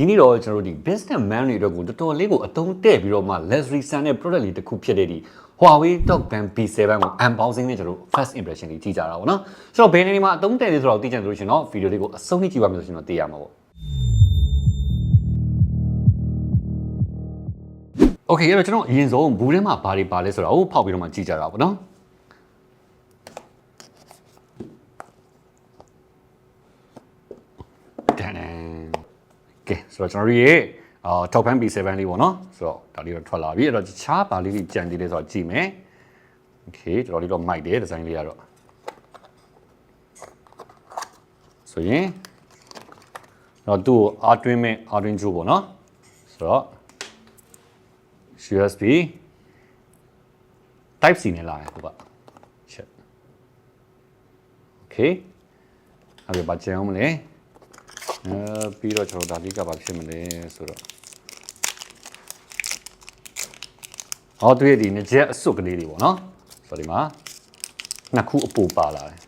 ဒီနေ့တော့ကျွန်တော်တို့ဒီ business man တွေအတွက်ကိုတော်တော်လေးကိုအသုံးတဲ့ပြီးတော့မှ luxury ဆန်တဲ့ product လေးတစ်ခုဖြစ်တဲ့ဒီ Huawei Talkband P7 ကို unboxing နဲ့ကျွန်တော်တို့ first impression လေးကြည့်ကြတာပေါ့နော်ဆိုတော့ဘယ်နေမှာအသုံးတဲ့လေးဆိုတော့သိချင်လို့ရှင်တော့ video လေးကိုအဆုံးထိကြည့်ပါမယ်ဆိုရှင်တော့သိရမှာပေါ့ Okay အဲ့တော့ကျွန်တော်အရင်ဆုံးဘူးထဲမှာဘာတွေပါလဲဆိုတော့ဖောက်ပြီးတော့မှကြည့်ကြတာပေါ့နော်ဆိုတော့ကျွန်တော်တို့ရဲ့Talkband P7 လေးပေါ့နော်ဆိုတော့ဒါလေးတော့ထွက်လာပြီအဲ့တော့တခြားပါလေးတွေကြံသေးတယ်ဆိုတော့ကြည့်မယ် Okay တော်တော်လေးတော့မိုက်တယ်ဒီဇိုင်းလေးကတော့ဆိုရင်တော့သူ့အားတွင်းမဲ့အားတွင်းကျိုးပေါ့နော်ဆိုတော့ USB Type C နဲ့လာတယ်ဟုတ်ပါချက် Okay အဲ့ဒါပါကြအောင်မလဲပြီးတော့ကျွန်တော်ဒါလေးကဘာဖြစ်မလဲဆိုတော့သူရဲ့ဒီငကြက်အစွတ်ကလေးတွေပေါ့နော်ဆိုတော့ဒီမှာနှစ်ခုအပူပါလာတယ်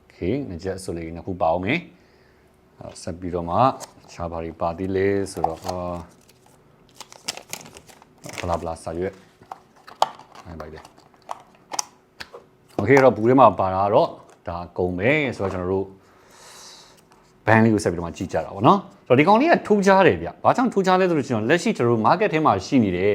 Okay ငကြက်အစွတ်လေးနှစ်ခုပါအောင်မယ်ဆက်ပြီးတော့မှခြားပါတွေပါသေးလေဆိုတော့ဘလာဘလာစာရွက်အဲ့ပါလေ Okay တော့ဘူးထဲမှာပါတာတော့ဒါကုန်ပဲဆိုတော့ကျွန်တော်တို့ဘန်းလေးကိုဆက်ပြီးတော့မှကြည့်ကြတာပေါ့နော်ဆိုတော့ဒီကောင်လေးကထူးခြားတယ်ဗျ။ဘာကြောင့်ထူးခြားလဲဆိုလို့ရှိရင်လက်ရှိကျွန်တော်တို့ market ထဲမှာရှိနေတဲ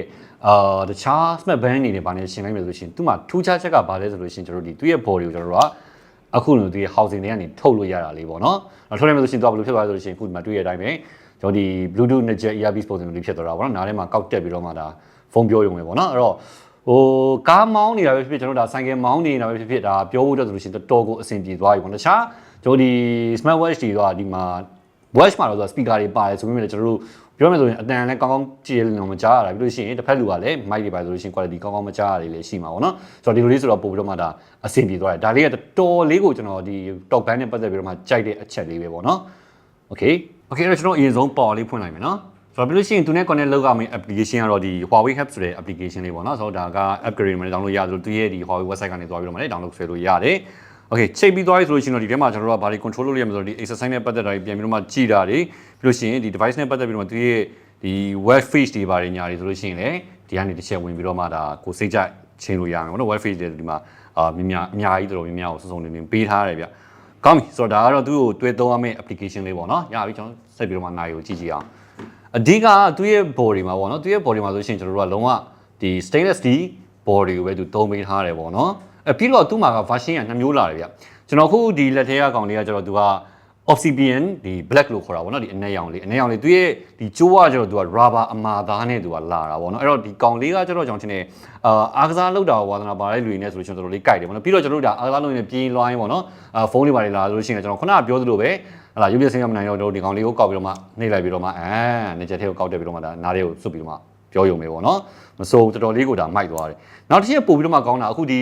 ့တခြား smart band တွေနဲ့ဗာနဲ့ရှင်းလိုက်မယ်ဆိုလို့ရှိရင်သူ့မှာထူးခြားချက်ကဘာလဲဆိုလို့ရှိရင်ကျွန်တော်တို့ဒီသူ့ရဲ့ body ကိုကျွန်တော်တို့ကအခုလိုသူရဲ့ housing တွေကနေထုတ်လို့ရတာလေးပေါ့နော်။ထုတ်လိုက်မယ်ဆိုလို့ရှိရင်သူကဘယ်လိုဖြစ်သွားလဲဆိုလို့ရှိရင်အခုဒီမှာတွေ့ရတဲ့အတိုင်းပဲကျွန်တော်ဒီ Bluetooth နဲ့ Jack earpiece ပုံစံမျိုးလေးဖြစ်သွားတာပေါ့နော်။နားထဲမှာကောက်တက်ပြီးတော့မှဒါဖုန်းပြောရုံပဲပေါ့နော်။အဲ့တော့ကားမောင်းနေတာပဲဖြစ်ဖြစ်ကျွန်တော်တို့ဒါဆိုင်ကယ်မောင်းနေတာပဲဖြစ်ဖြစ်ဒါပြောဖို့တော့ဆိုလို့ရှိရင်တော်တော်ကိုအဆင်ပြေသွားပြီပေါ့နော်တခြားကျွန်တော်ဒီ smart watch တွေတော့ဒီမှာ watch မှာတော့ speaker တွေပါတယ်ဆိုပေမဲ့ကျွန်တော်တို့ပြောမယ်ဆိုရင်အတန်လည်းကောင်းကောင်းကြည့်ရလို့မကြားရတာပြီးလို့ရှိရင်တစ်ဖက်လူကလည်း mic တွေပါဆိုလို့ရှိရင် quality ကောင်းကောင်းမကြားရလေရှိမှာပေါ့နော်ဆိုတော့ဒီလိုလေးဆိုတော့ပို့ပြီးတော့မှဒါအဆင်ပြေသွားတယ်ဒါလေးကတော်တော်လေးကိုကျွန်တော်ဒီ Talkband နဲ့ပတ်သက်ပြီးတော့မှကြိုက်တဲ့အချက်လေးပဲပေါ့နော် okay အဲ့တော့ကျွန်တော်အရင်ဆုံး power လေးဖွင့်လိုက်မယ်နော်ဆိုတော့ပြီးလို့ရှိရင်သူနဲ့ connect လုပ်ရမယ့် application ကတော့ဒီ Huawei Hub ဆိုတဲ့ application လေးပေါ့နော်ဆိုတော့ဒါက upgrade မှာလည်း download ရတယ်လို့သူရဲ့ဒီ Huawei website ကနေသွားပြီးတော့မှလည်း download ဆွဲလို့ရတယ် okay ချိန်ပြီးသွားပြီဆိုလို့ရှိရင်တော့ဒီထဲမှာကျွန်တော်တို့ကဘာတွေ control လုပ်ရမလဲဆိုတော့ဒီ exercise နဲ့ပတ်သက်တာတွေပြန်ပြီးတော့မှကြည့်တာတွေပြီးလို့ရှိရင်ဒီ device နဲ့ပတ်သက်ပြီးတော့မှသူရဲ့ဒီ web face တွေဘာတွေညာတွေဆိုလို့ရှိရင်လည်းဒီကနေတစ်ချက်ဝင်ပြီးတော့မှဒါကိုစိတ်ကြချိန်လို့ရမယ်ပေါ့နော် web face တွေဒီမှာအများကြီးတော်တော်များများကိုစုံစုံလင်လင်ပေးထားရတယ်ဗျကောင်းပြီဆိုတော့ဒါကတော့သူ့ကိုတွဲသုံးရမယ့် application လေးပေါ့နော်ရပြီကျွန်တော်ဆက်ပြီးတော့မှနိုင်ကိုကြည့်ကြည့်အောင်အဓိကသူ့ရဲ့ body မှာပေါ့နော်သူ့ရဲ့ body မှာဆိုရှင်ကျွန်တော်တို့ကလုံးဝဒီ stainless steel body ကိုပဲသူသုံးပေးထားတယ်ပေါ့နော်ပြီးတော့သူ့မှာက version က2မျိုးလာတယ်ဗျကျွန်တော်ခုဒီလက်ထဲကကောင်လေးကကျတော့သူက obsidian ဒီ black လို့ခေါ်တာပေါ့နော်ဒီအနက်ရောင်လေးသူရဲ့ဒီကျိုးကကျတော့သူက rubber အမာသားနဲ့သူကလာတာပေါ့နော်အဲ့တော့ဒီကောင်လေးကကျတော့ကျွန်တော်ထင်တယ်အားကစားလောက်တာဝါသနာပါတဲ့လူတွေနဲ့ဆိုလို့ကျွန်တော်တို့လေးကြိုက်တယ်ပေါ့နော်ပြီးတော့ကျွန်တော်တို့ဒါအားကစားလုပ်နေပြေးလွှိုင်းပေါ့နော်ဖုန်းတွေပါလေလာလို့ရှိရင်ကျွန်တော်ခုနကပြောသလိုပဲဟလာရုပ်ပြဆင်းရမနိုင်တော့တို့ဒီကောင်လေးကိုကောက်ပြီးတော့မှနှိပ်လိုက်ပြီးတော့မှနေချက်ထဲကိုကောက်တက်ပြီးတော့မှဒါနားလေးကိုစွတ်ပြီးတော့မှပြောရုံပဲပေါ့နော်မစိုးတော်တော်လေးကိုဒါမိုက်သွားတယ်နောက်တစ်ချက်ပို့ပြီးတော့မှကောင်းတာအခုဒီ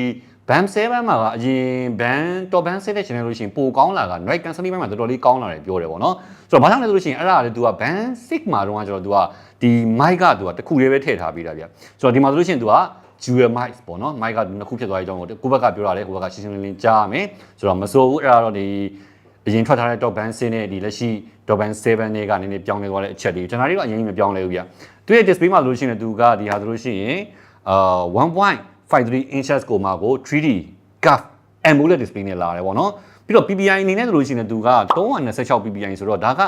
band 7မှာကအရင် band top band 7တဲ့ channel လို့ရှိရင်ပိုကောင်းလာက noise cancelling ဘက်မှာတော်တော်လေးကောင်းလာတယ်ပြောတယ်ပေါ့နော်ဆိုတော့ဘာကြောင့်လဲဆိုလို့ရှိရင်အဲ့ဒါလေ तू က band 6မှာတော့ကျွန်တော် तू ကဒီ mic က तू ကတစ်ခုလေးပဲထည့်ထားပေးတာဗျဆိုတော့ဒီမှာဆိုလို့ရှိရင် तू က dual mic ပေါ့နော် mic ကနှစ်ခုဖြစ်သွားတဲ့အကြောင်းကိုကိုဘက်ကပြောတာလေကိုဘက်ကရှင်းရှင်းလင်းလင်းကြားရမယ်ဆိုတော့မစိုးဘူးအဲ့ဒါတော့ဒီအရင်ထွက်ထားတဲ့ top band 6နဲ့ဒီလက်ရှိ top band 7နဲ့ကနည်းနည်းပြောင်းလဲသွားတဲ့အချက်တွေကျွန်တော်တို့ကအရင်ကြီးမပြောင်းလဲဘူးဗျသူရဲ့ display မှာလို့ရှိရင် तू ကဒီဟာဆိုလို့ရှိရင်1.53 inches ကိုမှာကို 3D curve AMOLED display နဲ့လာတယ်ပေါ့နော်ပြီးတော့ PPI အနေနဲ့ဆိုလို့ရှိရင်သူက326 PPI ဆိုတော့ဒါက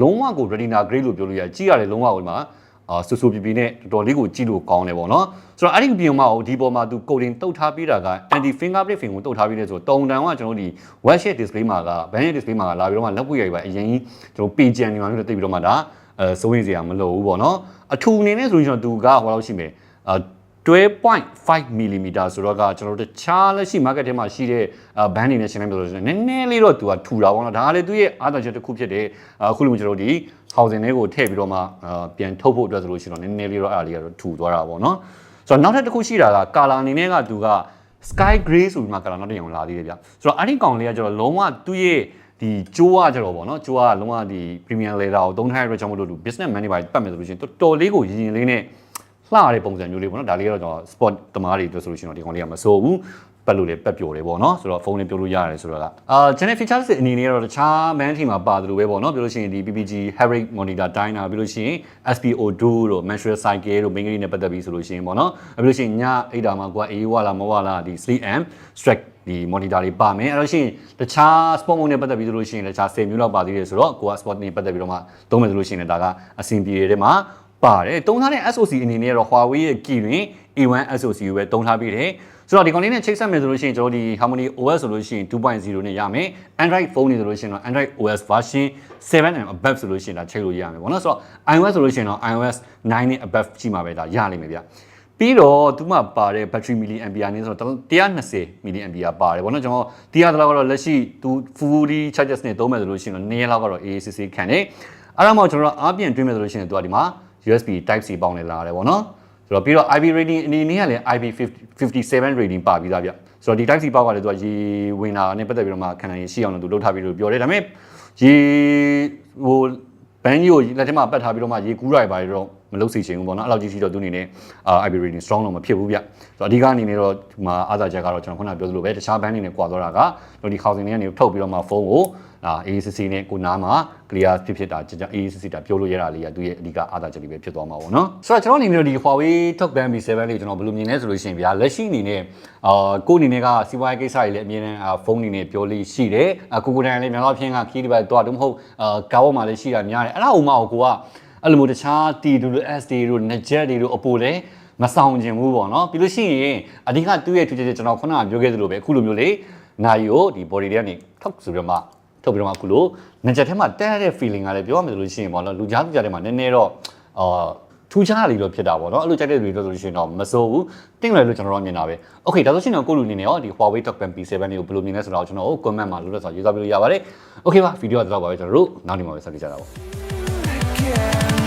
လုံးဝကို Retina grade လို့ပြောလို့ရတယ်ကြည့်ရတယ်လုံးဝကိုဒီမှာဆူဆူပြပြနဲ့တော်တော်လေးကိုကြည့်လို့ကောင်းတယ်ပေါ့နော်ဆိုတော့အဲ့ဒီပြင်မှာဒီပေါ်မှာသူ coding တုတ်ထားပြီးတာက anti fingerprint film ကိုတုတ်ထားပြီးနေဆိုတော့တုံတန်ကကျွန်တော်ဒီ web share display မှာက band display မှာကလာပြီးတော့မှလက်ပွေရိုက်ပါအရင်ကြီးကျွန်တော် page န်နေမှာမျိုးတိတ်ပြီးတော့မှဒါစိုးရင်စရာမလိုဘူးပေါ့နော်အထူအနေနဲ့ဆိုရင်ကျွန်တော်သူကဟိုလောက်ရှိမယ်12.5 mm ဆိုတော့ကကျွန်တော်တို့တခြားလက်ရှိ market ထဲမှာရှိတဲ့ band တွေနဲ့ရှင်းလိုက်လို့ဆိုရင်နည်းနည်းလေးတော့သူကထူတာပေါ့နော်ဒါကလည်းသူရဲ့အားသာချက်တစ်ခုဖြစ်တယ်အခုလိုကျွန်တော်တို့ဒီ housing တွေကိုထည့်ပြီးတော့မှပြန်ထုတ်ဖို့အတွက်ဆိုလို့ရှိရင်တော့နည်းနည်းလေးတော့အဲ့ဒါလေးကတော့ထူသွားတာပေါ့နော်ဆိုတော့နောက်ထပ်တစ်ခုရှိတာက color အနေနဲ့ကသူက sky gray ဆိုပြီးမှ color နောက်တစ်យ៉ាងလာသေးတယ်ဗျဆိုတော့အဲ့ဒီကောင်လေးကကျတော့လုံးဝသူ့ရဲ့ဒီကျိုးကကျတော့ဗောနော်ကျိုးကလုံးဝဒီ premium leather ကိုသုံးထားရတဲ့ကြောင့်မလို့ business man တွေပါပတ်မယ်ဆိုလို့ရှိရင်တော်တော်လေးကိုရင်ရင်လေးနဲ့လှတဲ့ပုံစံမျိုးလေးပေါ့နော်ဒါလေးကတော့ကျွန်တော် sport တမားတွေအတွက်ဆိုလို့ရှိရင်တော့ဒီကောင်လေးကမစိုးဘူး ပတ်လို့လေပက်ပျော်တယ်ပေါ့နော်ဆိုတော့ဖုန်းလေးပြောလို့ရတယ်ဆိုတော့general features အနေနဲ့တော့တခြား band ထီမှာပါတယ်လို့ပဲပေါ့နော်ပြောလို့ရှိရင်ဒီ PPG Hybrid monitor တိုင်းတာပြီးလို့ရှိရင် SPO2 တို့ menstrual cycle တို့ main ကလေးနဲ့ပတ်သက်ပြီးဆိုလို့ရှိရင်ပေါ့နော်ပြီးလို့ရှိရင်ညအိတ်တာမှာကွာအေးဝါလာမဝါလာဒီ sleep and stress ဒီ monitor တွေပါမယ်အဲ့တော့ရှိရင်တခြား sport mode နဲ့ပတ်သက်ပြီးဆိုလို့ရှိရင်တခြား10မျိုးလောက်ပါသေးတယ်ဆိုတော့ကိုက sport နဲ့ပတ်သက်ပြီးတော့မှသုံးမယ်ဆိုလို့ရှိရင်ဒါကအဆင်ပြေတဲ့မှာပါတယ်တုံးထားတဲ့ SoC အနေနဲ့တော့ Huawei ရဲ့ key တွင် A1 SoC ကိုပဲတုံးထားပြီးတယ်ဆိုတော့ဒီကောင်လေးနဲ့ချိတ်ဆက်မယ်ဆိုလို့ရှိရင်ကျွန်တော်ဒီ Harmony OS ဆိုလို့ရှိရင် 2.0 နဲ့ရမယ် Android phone တွေဆိုလို့ရှိရင်တော့ Android OS version 7 and above ဆိုလို့ရှိရင်ဒါချိတ်လို့ရမယ်ပေါ့နော်ဆိုတော့ iOS ဆိုလို့ရှိရင်တော့ iOS 9 နဲ့ above ရှိမှာပဲဒါရလိမ့်မယ်ဗျပြီးတော့သူမှပါတဲ့ battery milliampere နဲ့ဆိုတော့120 milliampere ပါတယ်ပေါ့နော်ကျွန်တော်တရားသလောက်ကတော့လက်ရှိသူ fully charges နဲ့သုံးမယ်ဆိုလို့ရှိရင်တော့နည်းလောက်ကတော့ AACC ခံတယ်အဲ့ဒါမှကျွန်တော်အားပြန်တွင်းမယ်ဆိုလို့ရှိရင်သူကဒီမှာ USB Type C ပေါင်းနေလာတယ်ပေါ့နော်ဆိုတော့ပြီးတော့ IP rating အနေနဲ့ကလည်း IP57 rating ပါပြီးသားဗျဆိုတော့ဒီ Type C ပေါက်ကလည်းသူကရေဝင်တာနဲ့ပတ်သက်ပြီးတော့မှခံနိုင်ရရှိအောင်လို့သူလုပ်ထားပြီးလို့ပြောတယ်ဒါပေမဲ့ရေဟိုဘန်းကြီးကိုလက်ထဲမှာပတ်ထားပြီးတော့မှရေကူးရိုက်ပါတော့မလုပ်စီချင်ဘူးပေါ့နော်အဲ့လောက်ကြီးရှိတော့သူအနေနဲ့IP rating strong တော့မဖြစ်ဘူးဗျဆိုတော့အဓိကအနေနဲ့တော့ဒီမှာအားသာချက်ကတော့ကျွန်တော်ခုနပြောသလိုပဲတခြားဘန်းတွေနဲ့ကွာသွားတာကဒီ housing တွေကနေထုတ်ပြီးတော့မှဖုန်းကိုAACC နဲ့ကိုနားမှာ clear ဖြစ်တာကြာ AACC တာပြောလို့ရတာလေးကသူရဲ့အဓိကအားသာချက်လေးပဲဖြစ်သွားမှာပေါ့နော်ဆိုတော့ကျွန်တော်အနေနဲ့ဒီ Huawei Talkband B7 လေးကျွန်တော်ဘယ်လိုမြင်လဲဆိုလို့ရှိရင်ဗျာလက်ရှိအနေနဲ့ကိုအနေနဲ့ကစီးပွားရေးကိစ္စတွေလည်းအမြဲတမ်းဖုန်းအနေနဲ့ပြောလို့ရှိတယ်ကိုတိုင်လည်းများသောအားဖြင့်က key device တော့မဟုတ်ကားပေါ်မှာလည်းရှိတာများတယ်အဲ့ဒါဥမာကိုကအဲ့လိုမျိုးတခြား TWS တွေတို့ Netjet တွေတို့အပိုလည်းမဆောင်ကျင်ဘူးပေါ့နော်ပြီးလို့ရှိရင်အဓိကသူ့ရဲ့ထူးခြားချက်ကျွန်တော်ခုနကပြောခဲ့သလိုပဲအခုလိုမျိုးလေနိုင်ကိုဒီ body တွေကနေထောက်ဆိုပြီးတော့မှထုတ်ပြီးတော့မှအခုလိုငကြက်ထဲမှာတက်ရတဲ့ feeling ကလည်းပြောရမယ်ဆိုလို့ရှိရင်ပေါ့နော်လူကြားထဲမှာနည်းနည်းတော့ထူးခြားလေးတော့ဖြစ်တာပေါ့နော်အဲ့လိုကြိုက်တဲ့လူတွေဆိုလို့ရှိရင်တော့မစိုးဘူးတင်းတယ်လို့ကျွန်တော်တို့မြင်တာပဲ okay ဒါဆိုရှင်တော့ကိုလူအနေနဲ့ရောဒီ Huawei Talkband B7 လေးကိုဘယ်လိုမြင်လဲဆိုတော့ကျွန်တော် comment မှာလို့လည်းဆိုရေးသားပြလို့ရပါတယ် okay ပါဗီဒီယိုကတော့ပါပဲကျွန်တော်တို့နောက်နေ့မှာပဲဆက်ကြည့်ကြတာပေါ့